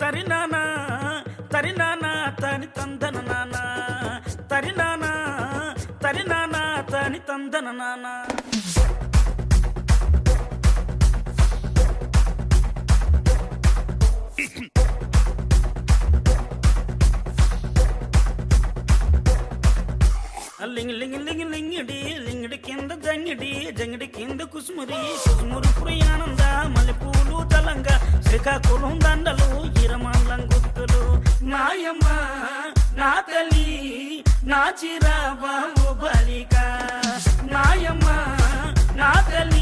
తరినానా తరినానా తని తందన నానా తరినానా తరినానా తని తందన నానా లింగ్ లింగ్ లింగ్ లింగిడి లింగిడి కింద జంగిడి జంగిడి కింద కుసుమురి కుసుమురు ప్రియానంద మల్లెపూలు తలంగా శ్రీకాకుళం దండలు ఇరమండం గుర్తులు నాయమ్మ నా తల్లి నా చిరాబాబు బలిక నాయమ్మ నా తల్లి